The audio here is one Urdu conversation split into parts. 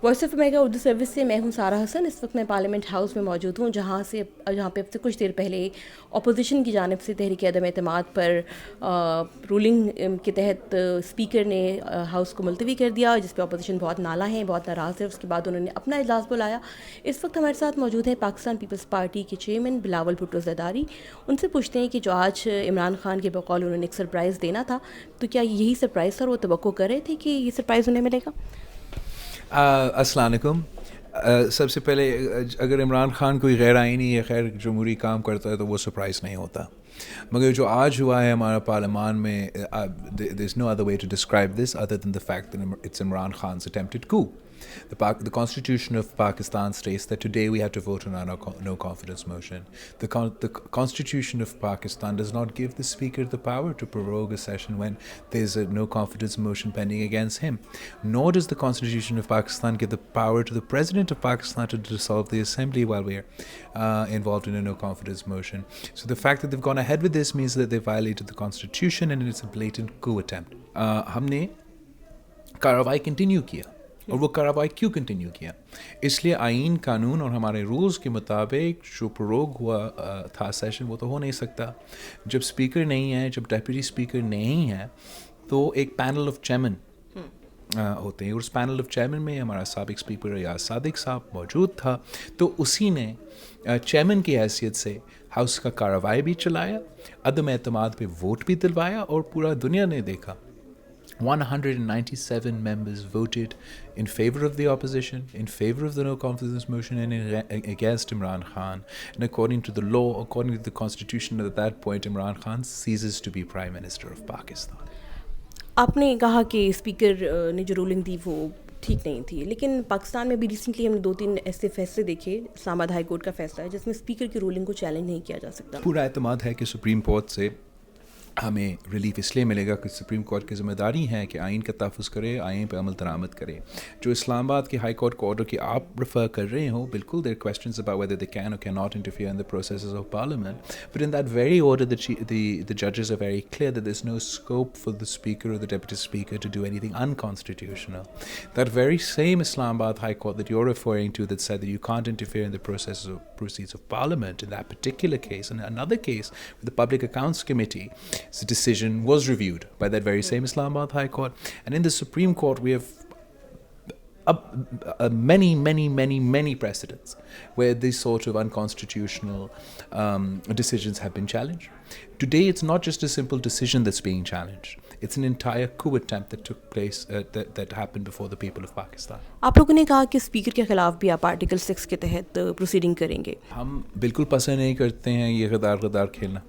Voice of America Urdu service سے میں ہوں سارہ حسن. اس وقت میں پارلیمنٹ ہاؤس میں موجود ہوں جہاں پہ اب سے کچھ دیر پہلے اپوزیشن کی جانب سے تحریک عدم اعتماد پر رولنگ کے تحت اسپیکر نے ہاؤس کو ملتوی کر دیا, جس پہ اپوزیشن بہت نالا ہے, بہت ناراض ہے. اس کے بعد انہوں نے اپنا اجلاس بلایا. اس وقت ہمارے ساتھ موجود ہیں پاکستان پیپلز پارٹی کے چیئرمین بلاول بھٹو زرداری. ان سے پوچھتے ہیں کہ جو آج عمران خان کے بقول انہوں نے ایک سرپرائز دینا تھا, تو کیا یہی سرپرائز تھا اور وہ توقع کر رہے تھے کہ یہ سرپرائز انہیں ملے گا؟ السلام علیکم. سب سے پہلے اگر عمران خان کوئی غیر آئینی یا غیر جمہوری کام کرتا ہے تو وہ سرپرائز نہیں ہوتا, مگر جو آج ہوا ہے ہمارا پارلیمان میں, there is no other way to describe this other than the fact that it's Imran Khan's attempted coup. The Constitution of Pakistan states that today we have to vote on our no confidence motion. The Constitution of Pakistan does not give the Speaker the power to prorogue a session when there is a no confidence motion pending against him. Nor does the Constitution of Pakistan give the power to the President of Pakistan to dissolve the Assembly while we are involved in a no confidence motion. So the fact that they've gone ahead with this means that they violated the Constitution and it's a blatant coup attempt. ہم نے کارروائی کنٹینیو کیا, اور وہ کارروائی کیوں کنٹینیو کیا؟ اس لیے آئین, قانون اور ہمارے رولز کے مطابق جو پروگ ہوا تھا سیشن, وہ تو ہو نہیں سکتا. جب اسپیکر نہیں ہے, جب ڈیپٹی اسپیکر نہیں ہے, تو ایک پینل آف چیئرمین ہوتے ہیں, اور اس پینل آف چیئرمین میں ہمارا سابق اسپیکر ریاض صادق صاحب موجود تھا. تو اسی نے چیئرمین کی حیثیت سے ہاؤس کا کارروائی بھی چلایا, عدم اعتماد پہ ووٹ بھی دلوایا, اور پورا دنیا نے دیکھا 197 members voted in favor of the opposition, in favor of the no confidence motion, and against Imran Khan. And according to the law, according to the constitution, at that point Imran Khan ceases to be Prime Minister of Pakistan. آپ نے کہا کہ اسپیکر نے جو رولنگ دی وہ ٹھیک نہیں تھی, لیکن پاکستان میں بھی ریسنٹلی ہم نے 2-3 ایسے فیصلے دیکھے. اسلام آباد ہائی کورٹ کا فیصلہ ہے جس میں اسپیکر کی رولنگ کو چیلنج نہیں کیا جا سکتا. پورا اعتماد ہے کہ سپریم کورٹ سے ہمیں ریلیف اس لیے ملے گا کہ سپریم کورٹ کی ذمہ داری ہے کہ آئین کا تحفظ کرے, آئین پہ عمل درآمد کرے. جو اسلام آباد کے ہائی کورٹ کا آرڈر کی آپ ریفر کر رہے ہو, بالکل there are questions about whether they can or cannot interfere in the processes of parliament, but in that very order the judges are very clear that there's no scope for the speaker or the deputy speaker to do anything unconstitutional. That very same Islam Abad High Court that you're referring to that said that you can't interfere in the proceeds of parliament, in that particular case, and another case with the Public Accounts Committee, the decision was reviewed by that very same Islamabad High Court. And in the Supreme Court we have many precedents where these sort of unconstitutional decisions have been challenged. Today it's not just a simple decision that's being challenged, it's an entire coup attempt that took place that happened before the people of Pakistan. آپ لوگوں نے کہا کہ اسپیکر کے خلاف بھی آپ آرٹیکل 6 کے تحت پروسیڈنگ کریں گے. ہم بالکل پسند نہیں کرتے ہیں یہ غدار کھیلنا.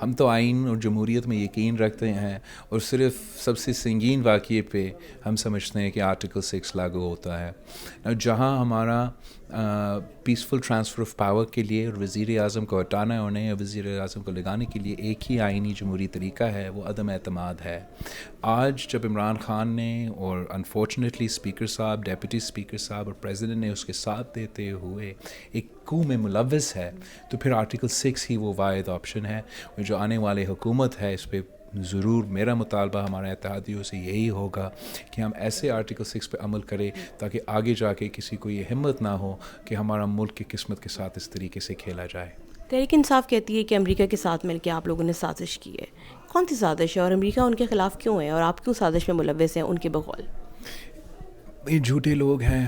ہم تو آئین اور جمہوریت میں یقین رکھتے ہیں, اور صرف سب سے سنگین واقعے پہ ہم سمجھتے ہیں کہ آرٹیکل 6 لاگو ہوتا ہے. جہاں ہمارا پیسفل ٹرانسفر آف پاور کے لیے اور وزیر اعظم کو ہٹانا ہے اور نئے وزیر اعظم کو لگانے کے لیے ایک ہی آئینی جمہوری طریقہ ہے, وہ عدم اعتماد ہے. آج جب عمران خان نے اور انفارچونیٹلی اسپیکر صاحب, ڈیپٹی اسپیکر صاحب اور پریزیڈنٹ نے اس کے ساتھ دیتے ہوئے ایک کو میں ملوث ہے, تو پھر آرٹیکل 6 ہی وہ واحد آپشن ہے. اور جو آنے والے حکومت ہے اس پہ ضرور میرا مطالبہ ہمارے اتحادیوں سے یہی ہوگا کہ ہم ایسے آرٹیکل 6 پہ عمل کریں تاکہ آگے جا کے کسی کو یہ ہمت نہ ہو کہ ہمارا ملک کی قسمت کے ساتھ اس طریقے سے کھیلا جائے. تحریک انصاف کہتی ہے کہ امریکہ کے ساتھ مل کے آپ لوگوں نے سازش کی ہے. کون سی سازش ہے اور امریکہ ان کے خلاف کیوں ہے, اور آپ کیوں سازش میں ملوث ہیں ان کے بقول؟ یہ جھوٹے لوگ ہیں.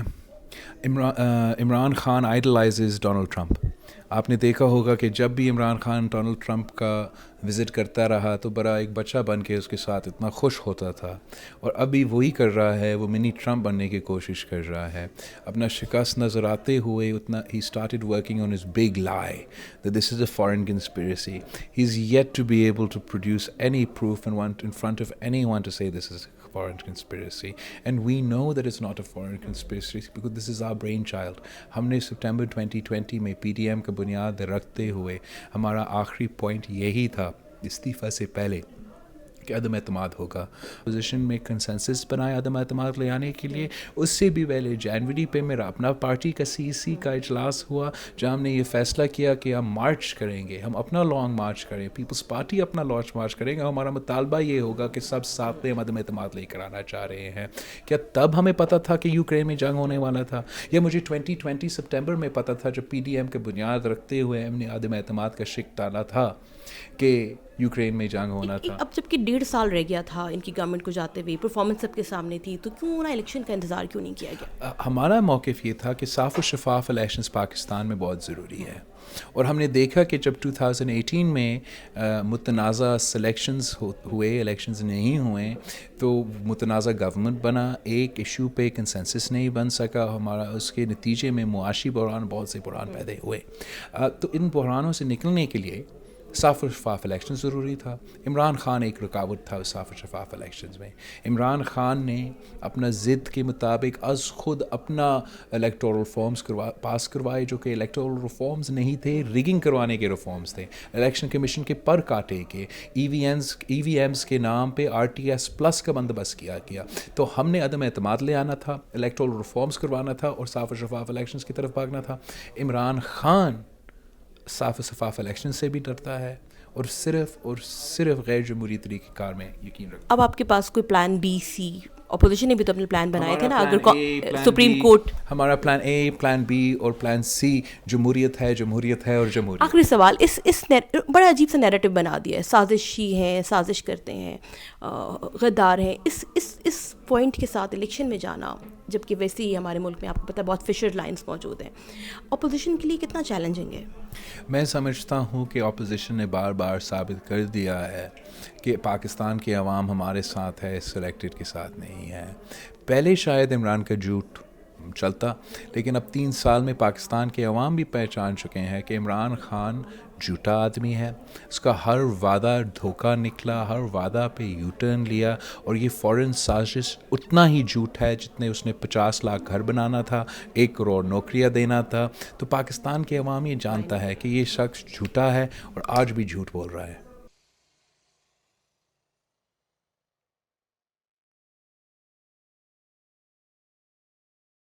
Imran Khan idolises Donald Trump. آپ نے دیکھا ہوگا کہ جب بھی عمران خان ڈونلڈ ٹرمپ کا وزٹ کرتا رہا تو بڑا ایک بچہ بن کے اس کے ساتھ اتنا خوش ہوتا تھا, اور ابھی وہی کر رہا ہے, وہ منی ٹرمپ بننے کی کوشش کر رہا ہے. اپنا شکست نظر آتے ہوئے اتنا he started working on his big lie that this is a foreign conspiracy. He's yet to be able to produce any proof and want in front of anyone to say this is foreign conspiracy, and we know that it's not a foreign conspiracy because this is our brainchild. ہم نے سپٹمبر 2020 میں پی ڈی ایم کا بنیاد رکھتے ہوئے ہمارا آخری پوائنٹ یہی تھا استعفیٰ سے پہلے کہ عدم اعتماد ہوگا. اپوزیشن میں کنسنسس بنایا عدم اعتماد لے آنے کے لیے. اس سے بھی پہلے جنوری پہ میرا اپنا پارٹی کا CEC کا اجلاس ہوا جہاں ہم نے یہ فیصلہ کیا کہ ہم مارچ کریں گے, ہم اپنا لانگ مارچ کریں, پیپلز پارٹی اپنا لانچ مارچ کریں گے. ہمارا مطالبہ یہ ہوگا کہ سب ساتھ میں ہم عدم اعتماد لے کر آنا چاہ رہے ہیں. کیا تب ہمیں پتہ تھا کہ یوکرین میں جنگ ہونے والا تھا, یا مجھے 2020 سپٹمبر میں پتہ تھا جب PDM کی بنیاد رکھتے ہوئے ہم نے عدم اعتماد کا شک ڈالا تھا کہ یوکرین میں جنگ ہونا تھا. اب جب کہ 1.5 سال رہ گیا تھا ان کی گورنمنٹ کو جاتے ہوئے, پرفارمنس سب کے سامنے تھی, تو کیوں نہ الیکشن کا انتظار کیوں نہیں کیا گیا؟ ہمارا موقف یہ تھا کہ صاف و شفاف الیکشنز پاکستان میں بہت ضروری ہے, اور ہم نے دیکھا کہ جب 2018 میں متنازع سلیکشنز ہوئے, الیکشنز نہیں ہوئے, تو متنازع گورنمنٹ بنا, ایک ایشو پہ کنسنسس نہیں بن سکا ہمارا, اس کے نتیجے میں معاشی بحران, بہت سے بحران پیدا ہوئے. تو ان بحرانوں سے نکلنے کے لیے صاف و شفاف الیکشن ضروری تھا. عمران خان ایک رکاوٹ تھا صاف و شفاف الیکشنز میں. عمران خان نے اپنا ضد کے مطابق از خود اپنا الیکٹورل فارمز پاس کروائے جو کہ الیکٹورل ریفارمز نہیں تھے, ریگنگ کروانے کے ریفارمز تھے. الیکشن کمیشن کے پر کاٹے کے, ای وی ایمز کے نام پہ RTS پلس کا بندوبست کیا گیا. تو ہم نے عدم اعتماد لے آنا تھا, الیکٹورل ریفارمز کروانا تھا اور صاف و شفاف الیکشنز کی طرف بھاگنا تھا. عمران خان صاف و شفاف الیکشن سے بھی ڈرتا ہے اور صرف غیر جمہوری طریقہ کار میں یقین رکھتا ہے. اب آپ کے پاس کوئی پلان B, C, اپوزیشن نے بھی تو اپنے پلان بنائے تھے نا, اگر سپریم کورٹ. ہمارا پلان A, پلان B اور پلان C جمہوریت ہے اور جمہوریت. آخری سوال, اس بڑا عجیب سا نیریٹو بنا دیا ہے, سازشی ہیں, سازش کرتے ہیں, غدار ہیں. اس پوائنٹ کے ساتھ الیکشن میں جانا, جبکہ ویسے ہی ہمارے ملک میں آپ کو پتہ ہے بہت فشر لائنز موجود ہیں, اپوزیشن کے لیے کتنا چیلنجنگ ہے؟ میں سمجھتا ہوں کہ اپوزیشن نے بار بار ثابت کر دیا ہے کہ پاکستان کے عوام ہمارے ساتھ ہے, سلیکٹڈ کے ساتھ نہیں ہے. پہلے شاید عمران کا جھوٹ چلتا, لیکن اب 3 سال میں پاکستان کے عوام بھی پہچان چکے ہیں کہ عمران خان جھوٹا آدمی ہے. اس کا ہر وعدہ دھوکہ نکلا, ہر وعدہ پہ یو ٹرن لیا, اور یہ فورن سازش اتنا ہی جھوٹ ہے جتنے اس نے 50 لاکھ گھر بنانا تھا, 1 کروڑ نوکریاں دینا تھا. تو پاکستان کے عوام یہ جانتا ہے کہ یہ شخص جھوٹا ہے اور آج بھی جھوٹ بول رہا ہے.